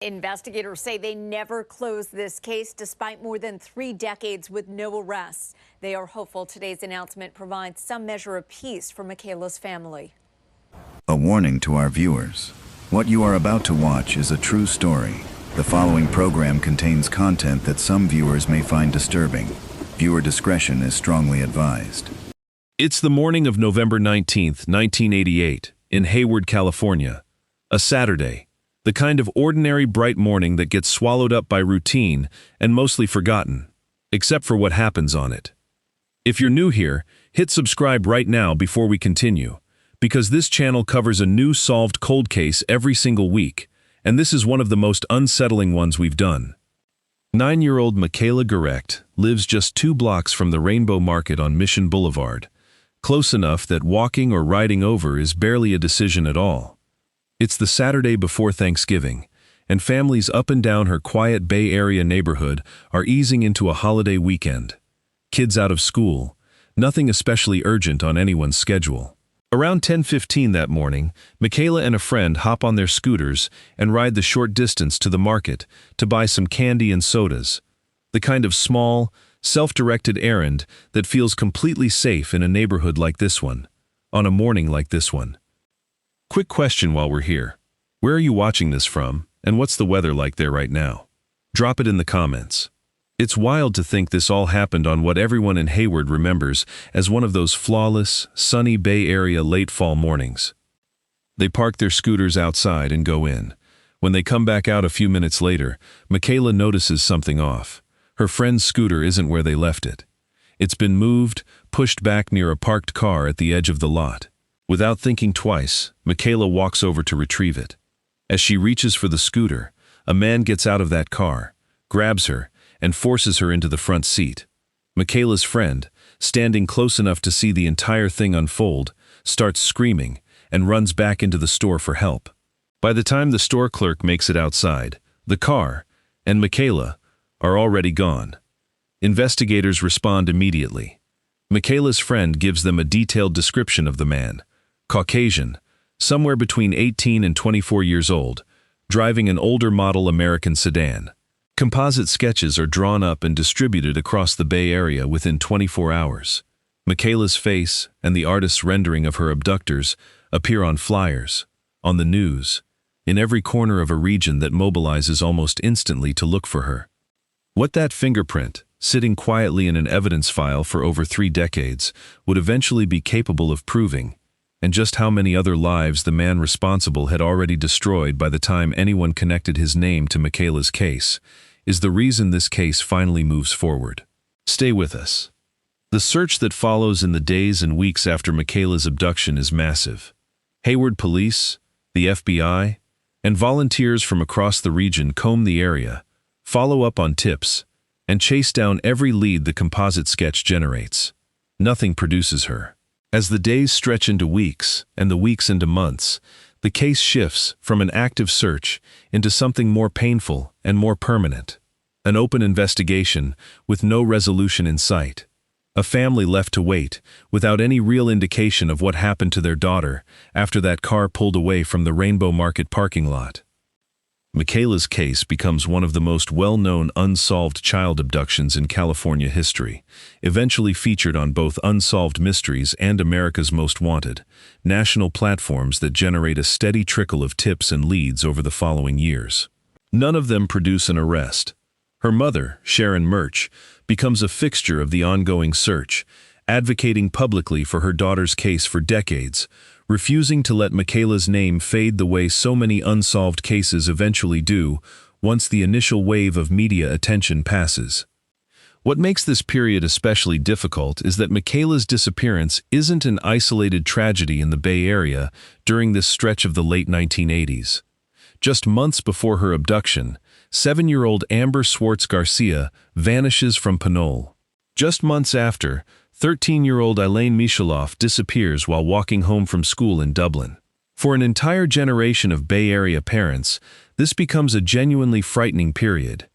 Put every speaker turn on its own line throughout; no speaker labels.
Investigators say they never closed this case despite more than 3 decades with no arrests. They are hopeful today's announcement provides some measure of peace for MICHAELA's family.
A warning to our viewers. What you are about to watch is a true story. The following program contains content that some viewers may find disturbing. Viewer discretion is strongly advised.
It's the morning of November 19th, 1988, in Hayward, California. A Saturday. The kind of ordinary bright morning that gets swallowed up by routine and mostly forgotten, except for what happens on it. If you're new here, hit subscribe right now before we continue, because this channel covers a new solved cold case every single week, and this is one of the most unsettling ones we've done. 9-year-old MICHAELA GARECHT'S lives just 2 blocks from the Rainbow Market on Mission Boulevard, close enough that walking or riding over is barely a decision at all. It's the Saturday before Thanksgiving, and families up and down her quiet Bay Area neighborhood are easing into a holiday weekend. Kids out of school, nothing especially urgent on anyone's schedule. Around 10:15 that morning, MICHAELA and a friend hop on their scooters and ride the short distance to the market to buy some candy and sodas. The kind of small, self-directed errand that feels completely safe in a neighborhood like this one, on a morning like this one. Quick question while we're here. Where are you watching this from, and what's the weather like there right now? Drop it in the comments. It's wild to think this all happened on what everyone in Hayward remembers as one of those flawless, sunny Bay Area late fall mornings. They park their scooters outside and go in. When they come back out a few minutes later, MICHAELA notices something off. Her friend's scooter isn't where they left it. It's been moved, pushed back near a parked car at the edge of the lot. Without thinking twice, MICHAELA walks over to retrieve it. As she reaches for the scooter, a man gets out of that car, grabs her, and forces her into the front seat. MICHAELA's friend, standing close enough to see the entire thing unfold, starts screaming and runs back into the store for help. By the time the store clerk makes it outside, the car and MICHAELA are already gone. Investigators respond immediately. MICHAELA's friend gives them a detailed description of the man. Caucasian, somewhere between 18 and 24 years old, driving an older model American sedan. Composite sketches are drawn up and distributed across the Bay Area within 24 hours. MICHAELA's face and the artist's rendering of her abductors appear on flyers, on the news, in every corner of a region that mobilizes almost instantly to look for her. What that fingerprint, sitting quietly in an evidence file for over 3 decades, would eventually be capable of proving, and just how many other lives the man responsible had already destroyed by the time anyone connected his name to MICHAELA's case, is the reason this case finally moves forward. Stay with us. The search that follows in the days and weeks after MICHAELA's abduction is massive. Hayward police, the FBI, and volunteers from across the region comb the area, follow up on tips, and chase down every lead the composite sketch generates. Nothing produces her. As the days stretch into weeks, and the weeks into months, the case shifts from an active search into something more painful and more permanent. An open investigation with no resolution in sight. A family left to wait, without any real indication of what happened to their daughter after that car pulled away from the Rainbow Market parking lot. MICHAELA's case becomes one of the most well-known unsolved child abductions in California history, eventually featured on both Unsolved Mysteries and America's Most Wanted, national platforms that generate a steady trickle of tips and leads over the following years. None of them produce an arrest. Her mother, Sharon Murch, becomes a fixture of the ongoing search, advocating publicly for her daughter's case for decades, refusing to let MICHAELA's name fade the way so many unsolved cases eventually do once the initial wave of media attention passes. What makes this period especially difficult is that MICHAELA's disappearance isn't an isolated tragedy in the Bay Area during this stretch of the late 1980s. Just months before her abduction, 7-year-old Amber Swartz Garcia vanishes from Pinole. Just months after, 13-year-old Elaine Micheloff disappears while walking home from school in Dublin. For an entire generation of Bay Area parents, this becomes a genuinely frightening period.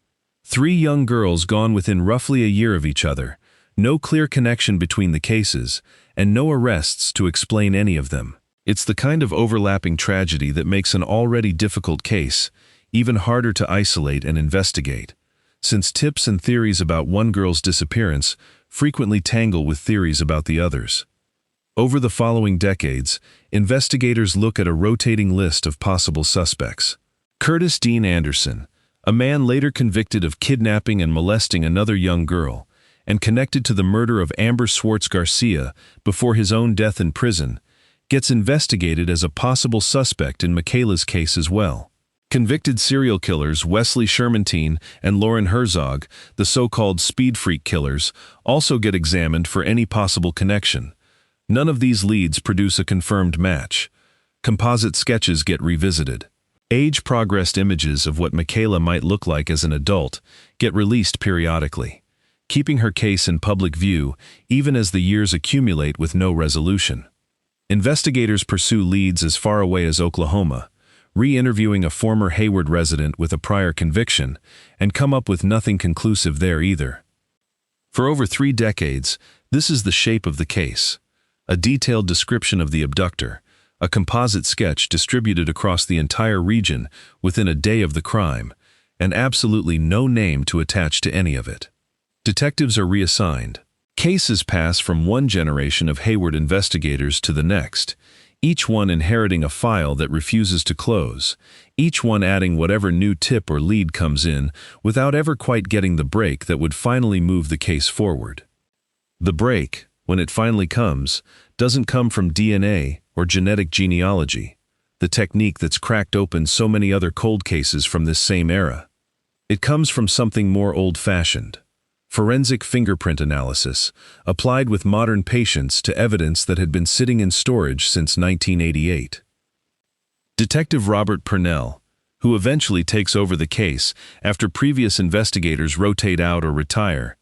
3 young girls gone within roughly a year of each other, no clear connection between the cases, and no arrests to explain any of them. It's the kind of overlapping tragedy that makes an already difficult case even harder to isolate and investigate, since tips and theories about one girl's disappearance frequently tangle with theories about the others. Over the following decades, investigators look at a rotating list of possible suspects. Curtis Dean Anderson, a man later convicted of kidnapping and molesting another young girl, and connected to the murder of Amber Swartz Garcia before his own death in prison, gets investigated as a possible suspect in MICHAELA's case as well. Convicted serial killers Wesley Shermantine and Lauren Herzog, the so-called speed freak killers, also get examined for any possible connection. None of these leads produce a confirmed match. Composite sketches get revisited. Age-progressed images of what MICHAELA might look like as an adult get released periodically, keeping her case in public view even as the years accumulate with no resolution. Investigators pursue leads as far away as Oklahoma, re-interviewing a former Hayward resident with a prior conviction, and come up with nothing conclusive there either. For over 3 decades, this is the shape of the case. A detailed description of the abductor, a composite sketch distributed across the entire region within a day of the crime, and absolutely no name to attach to any of it. Detectives are reassigned. Cases pass from one generation of Hayward investigators to the next, each one inheriting a file that refuses to close, each one adding whatever new tip or lead comes in without ever quite getting the break that would finally move the case forward. The break, when it finally comes, doesn't come from DNA or genetic genealogy, the technique that's cracked open so many other cold cases from this same era. It comes from something more old-fashioned. Forensic fingerprint analysis, applied with modern patience to evidence that had been sitting in storage since 1988. Detective Robert Purnell, who eventually takes over the case after previous investigators rotate out or retire,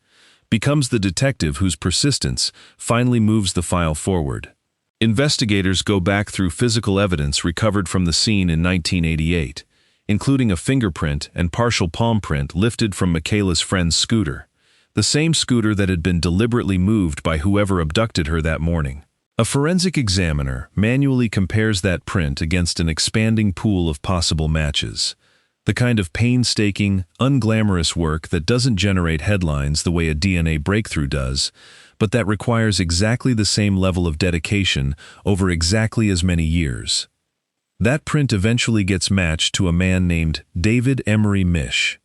becomes the detective whose persistence finally moves the file forward. Investigators go back through physical evidence recovered from the scene in 1988, including a fingerprint and partial palm print lifted from MICHAELA's friend's scooter, the same scooter that had been deliberately moved by whoever abducted her that morning. A forensic examiner manually compares that print against an expanding pool of possible matches, the kind of painstaking, unglamorous work that doesn't generate headlines the way a DNA breakthrough does, but that requires exactly the same level of dedication over exactly as many years. That print eventually gets matched to a man named David Misch.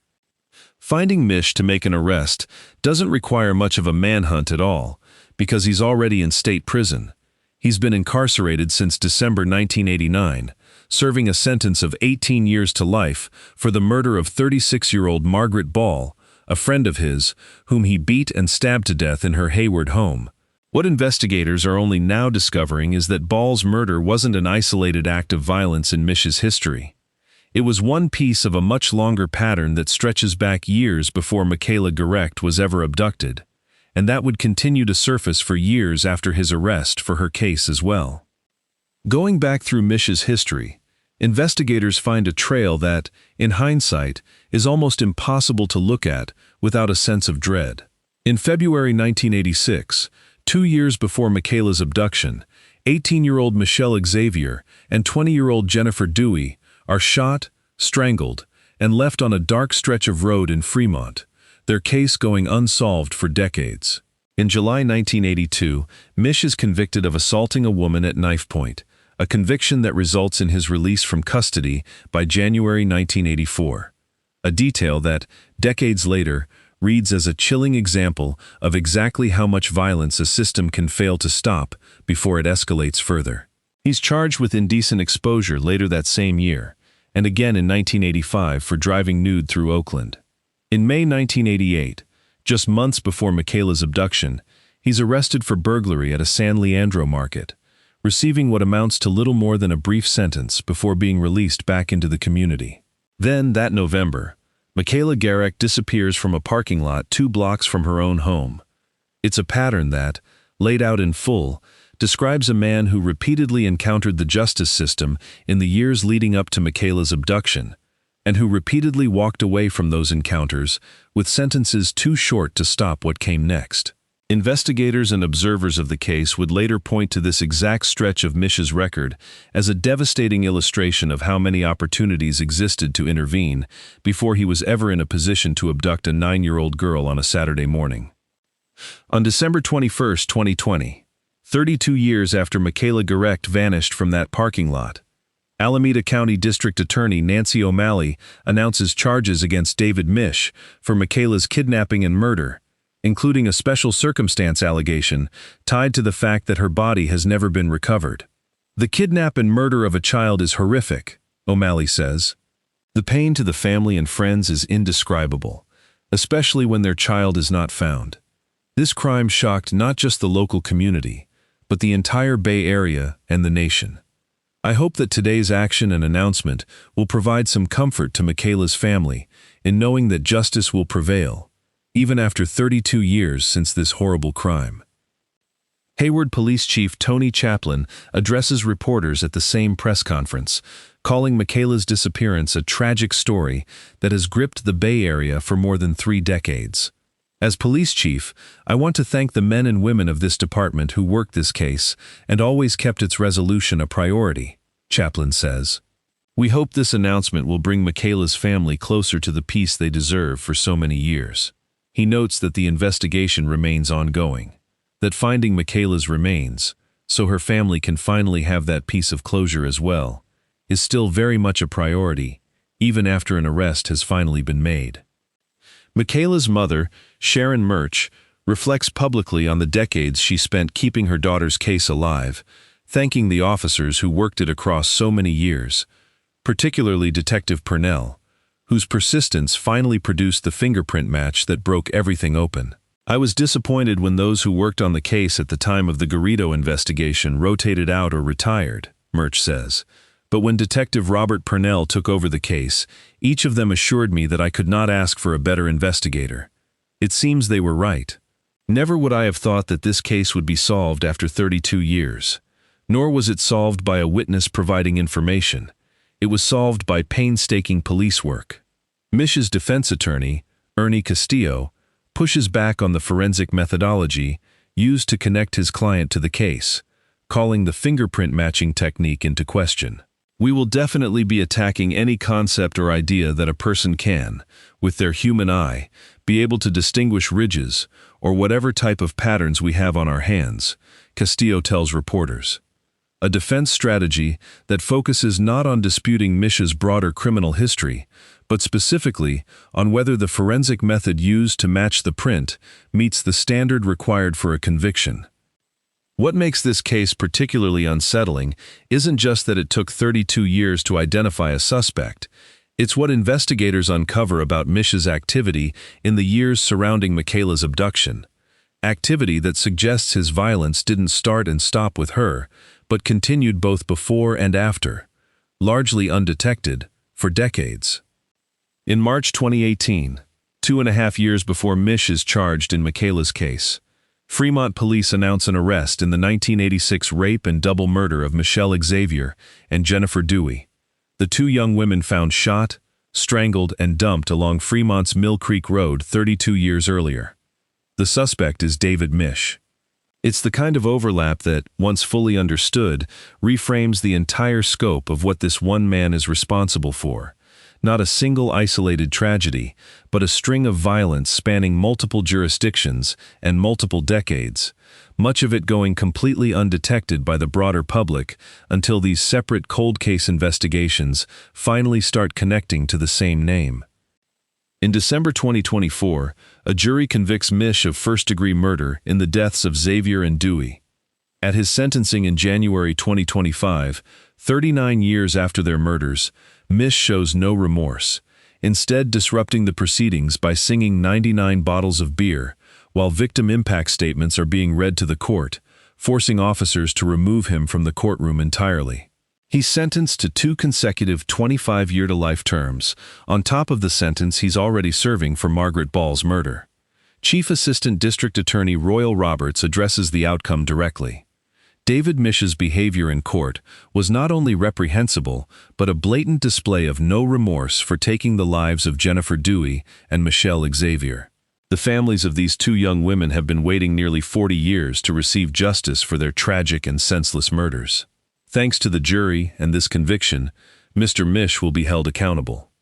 Finding Misch to make an arrest doesn't require much of a manhunt at all, because he's already in state prison. He's been incarcerated since December 1989, serving a sentence of 18 years to life for the murder of 36-year-old Margaret Ball, a friend of his, whom he beat and stabbed to death in her Hayward home. What investigators are only now discovering is that Ball's murder wasn't an isolated act of violence in Misch's history. It was one piece of a much longer pattern that stretches back years before MICHAELA Garecht was ever abducted, and that would continue to surface for years after his arrest for her case as well. Going back through Misch's history, investigators find a trail that, in hindsight, is almost impossible to look at without a sense of dread. In February 1986, 2 years before MICHAELA's abduction, 18-year-old Michelle Xavier and 20-year-old Jennifer Dewey are shot, strangled, and left on a dark stretch of road in Fremont, their case going unsolved for decades. In July 1982, Misch is convicted of assaulting a woman at knife point, a conviction that results in his release from custody by January 1984. A detail that, decades later, reads as a chilling example of exactly how much violence a system can fail to stop before it escalates further. He's charged with indecent exposure later that same year, and again in 1985 for driving nude through Oakland. In May 1988, just months before MICHAELA's abduction, he's arrested for burglary at a San Leandro market, receiving what amounts to little more than a brief sentence before being released back into the community. Then, that November, MICHAELA Garecht disappears from a parking lot 2 blocks from her own home. It's a pattern that, laid out in full, describes a man who repeatedly encountered the justice system in the years leading up to MICHAELA's abduction, and who repeatedly walked away from those encounters with sentences too short to stop what came next. Investigators and observers of the case would later point to this exact stretch of Misch's record as a devastating illustration of how many opportunities existed to intervene before he was ever in a position to abduct a 9-year-old girl on a Saturday morning. On December 21, 2020, 32 years after MICHAELA Garecht vanished from that parking lot, Alameda County District Attorney Nancy O'Malley announces charges against David Misch for MICHAELA's kidnapping and murder, including a special circumstance allegation tied to the fact that her body has never been recovered. The kidnap and murder of a child is horrific, O'Malley says. The pain to the family and friends is indescribable, especially when their child is not found. This crime shocked not just the local community, but the entire Bay Area and the nation. I hope that today's action and announcement will provide some comfort to MICHAELA's family in knowing that justice will prevail, even after 32 years since this horrible crime. Hayward Police Chief Tony Chaplin addresses reporters at the same press conference, calling MICHAELA's disappearance a tragic story that has gripped the Bay Area for more than 3 decades. As police chief, I want to thank the men and women of this department who worked this case and always kept its resolution a priority, Chaplin says. We hope this announcement will bring MICHAELA's family closer to the peace they deserve for so many years. He notes that the investigation remains ongoing, that finding MICHAELA's remains, so her family can finally have that piece of closure as well, is still very much a priority, even after an arrest has finally been made. MICHAELA's mother, Sharon Murch, reflects publicly on the decades she spent keeping her daughter's case alive, thanking the officers who worked it across so many years, particularly Detective Purnell, whose persistence finally produced the fingerprint match that broke everything open. I was disappointed when those who worked on the case at the time of the Garrido investigation rotated out or retired, Murch says. But when Detective Robert Purnell took over the case, each of them assured me that I could not ask for a better investigator. It seems they were right. Never would I have thought that this case would be solved after 32 years. Nor was it solved by a witness providing information. It was solved by painstaking police work. Misch's defense attorney, Ernie Castillo, pushes back on the forensic methodology used to connect his client to the case, calling the fingerprint matching technique into question. We will definitely be attacking any concept or idea that a person can, with their human eye, be able to distinguish ridges or whatever type of patterns we have on our hands, Castillo tells reporters. A defense strategy that focuses not on disputing Misch's broader criminal history, but specifically on whether the forensic method used to match the print meets the standard required for a conviction. What makes this case particularly unsettling isn't just that it took 32 years to identify a suspect. It's what investigators uncover about Misch's activity in the years surrounding MICHAELA's abduction. Activity that suggests his violence didn't start and stop with her, but continued both before and after, largely undetected, for decades. In March 2018, 2.5 years before Misch is charged in MICHAELA's case, Fremont police announce an arrest in the 1986 rape and double murder of Michelle Xavier and Jennifer Dewey, the 2 young women found shot, strangled, and dumped along Fremont's Mill Creek Road 32 years earlier. The suspect is David Misch. It's the kind of overlap that, once fully understood, reframes the entire scope of what this one man is responsible for. Not a single isolated tragedy, but a string of violence spanning multiple jurisdictions and multiple decades, much of it going completely undetected by the broader public until these separate cold case investigations finally start connecting to the same name. In December 2024, a jury convicts Misch of first-degree murder in the deaths of Xavier and Dewey. At his sentencing in January 2025, 39 years after their murders, Misch shows no remorse, instead disrupting the proceedings by singing 99 bottles of beer, while victim impact statements are being read to the court, forcing officers to remove him from the courtroom entirely. He's sentenced to 2 consecutive 25-year-to-life terms, on top of the sentence he's already serving for Margaret Ball's murder. Chief Assistant District Attorney Royal Roberts addresses the outcome directly. David Misch's behavior in court was not only reprehensible, but a blatant display of no remorse for taking the lives of Jennifer Dewey and Michelle Xavier. The families of these two young women have been waiting nearly 40 years to receive justice for their tragic and senseless murders. Thanks to the jury and this conviction, Mr. Misch will be held accountable.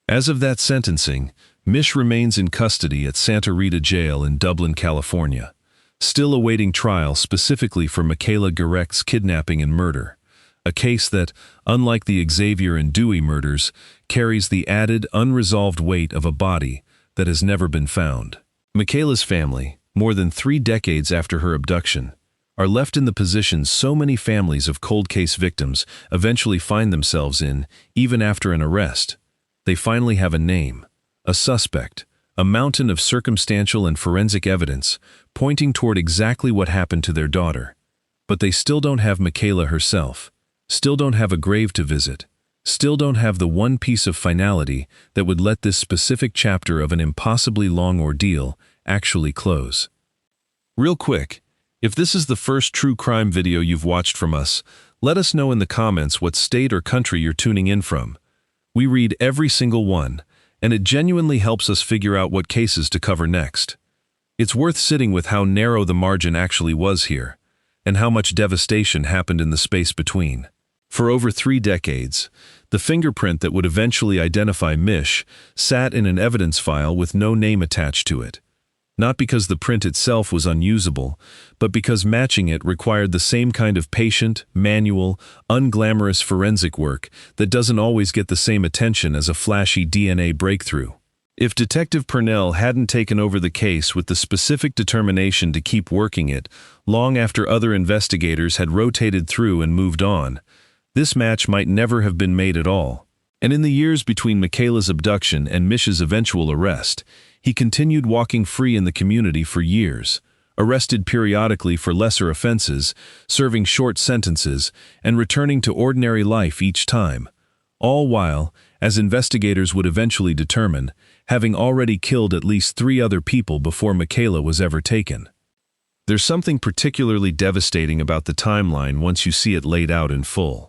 As of that sentencing, Misch remains in custody at Santa Rita Jail in Dublin, California, still awaiting trial specifically for MICHAELA GARECHT'S kidnapping and murder, a case that, unlike the Xavier and Dewey murders, carries the added, unresolved weight of a body that has never been found. MICHAELA's family, more than 3 decades after her abduction, are left in the position so many families of cold case victims eventually find themselves in, even after an arrest. They finally have a name, a suspect, a mountain of circumstantial and forensic evidence pointing toward exactly what happened to their daughter. But they still don't have MICHAELA herself, still don't have a grave to visit, still don't have the one piece of finality that would let this specific chapter of an impossibly long ordeal actually close. Real quick, if this is the first true crime video you've watched from us, let us know in the comments what state or country you're tuning in from. We read every single one, and it genuinely helps us figure out what cases to cover next. It's worth sitting with how narrow the margin actually was here, and how much devastation happened in the space between. For over 3 decades, the fingerprint that would eventually identify Misch sat in an evidence file with no name attached to it. Not because the print itself was unusable, but because matching it required the same kind of patient, manual, unglamorous forensic work that doesn't always get the same attention as a flashy DNA breakthrough. If Detective Purnell hadn't taken over the case with the specific determination to keep working it, long after other investigators had rotated through and moved on, this match might never have been made at all. And in the years between MICHAELA's abduction and Misch's eventual arrest, he continued walking free in the community for years, arrested periodically for lesser offenses, serving short sentences, and returning to ordinary life each time, all while, as investigators would eventually determine, having already killed at least 3 other people before MICHAELA was ever taken. There's something particularly devastating about the timeline once you see it laid out in full.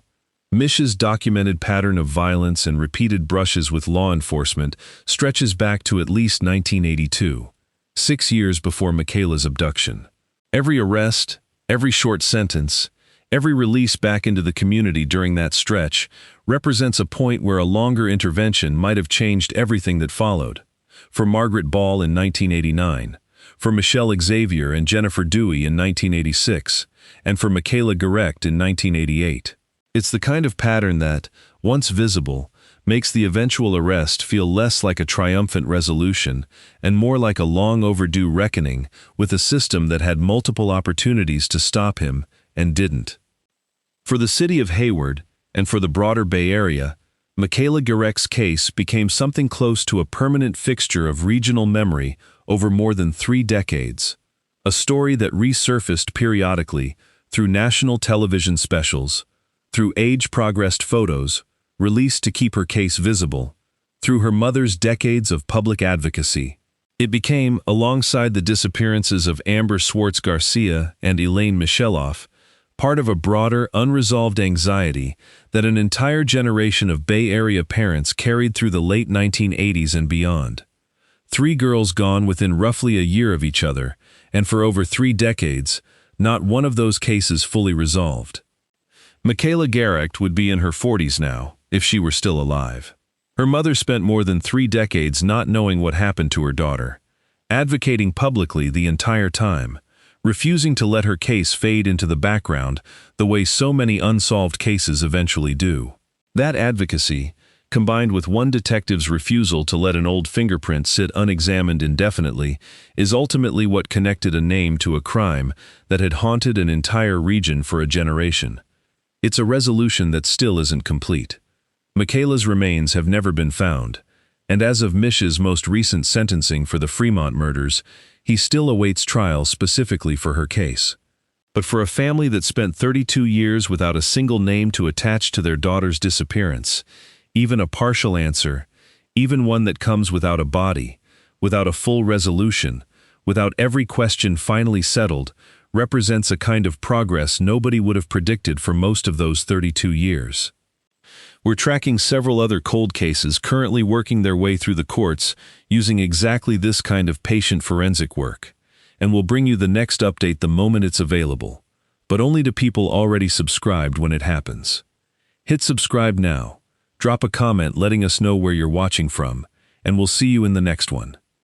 Misch's documented pattern of violence and repeated brushes with law enforcement stretches back to at least 1982, 6 years before MICHAELA's abduction. Every arrest, every short sentence, every release back into the community during that stretch represents a point where a longer intervention might have changed everything that followed. For Margaret Ball in 1989, for Michelle Xavier and Jennifer Dewey in 1986, and for MICHAELA GARECHT in 1988. It's the kind of pattern that, once visible, makes the eventual arrest feel less like a triumphant resolution and more like a long overdue reckoning with a system that had multiple opportunities to stop him and didn't. For the city of Hayward, and for the broader Bay Area, MICHAELA GARECHT'S case became something close to a permanent fixture of regional memory over more than 3 decades. A story that resurfaced periodically through national television specials, through age-progressed photos, released to keep her case visible, through her mother's decades of public advocacy. It became, alongside the disappearances of Amber Swartz Garcia and Elaine Micheloff, part of a broader, unresolved anxiety that an entire generation of Bay Area parents carried through the late 1980s and beyond. 3 girls gone within roughly a year of each other, and for over 3 decades, not one of those cases fully resolved. MICHAELA GARECHT would be in her 40s now, if she were still alive. Her mother spent more than 3 decades not knowing what happened to her daughter, advocating publicly the entire time, refusing to let her case fade into the background the way so many unsolved cases eventually do. That advocacy, combined with one detective's refusal to let an old fingerprint sit unexamined indefinitely, is ultimately what connected a name to a crime that had haunted an entire region for a generation. It's a resolution that still isn't complete. MICHAELA's remains have never been found, and as of Misch's most recent sentencing for the Fremont murders, he still awaits trial specifically for her case. But for a family that spent 32 years without a single name to attach to their daughter's disappearance, even a partial answer, even one that comes without a body, without a full resolution, without every question finally settled, represents a kind of progress nobody would have predicted for most of those 32 years. We're tracking several other cold cases currently working their way through the courts using exactly this kind of patient forensic work. And we'll bring you the next update the moment it's available, but only to people already subscribed when it happens. Hit subscribe now, drop a comment letting us know where you're watching from, and we'll see you in the next one.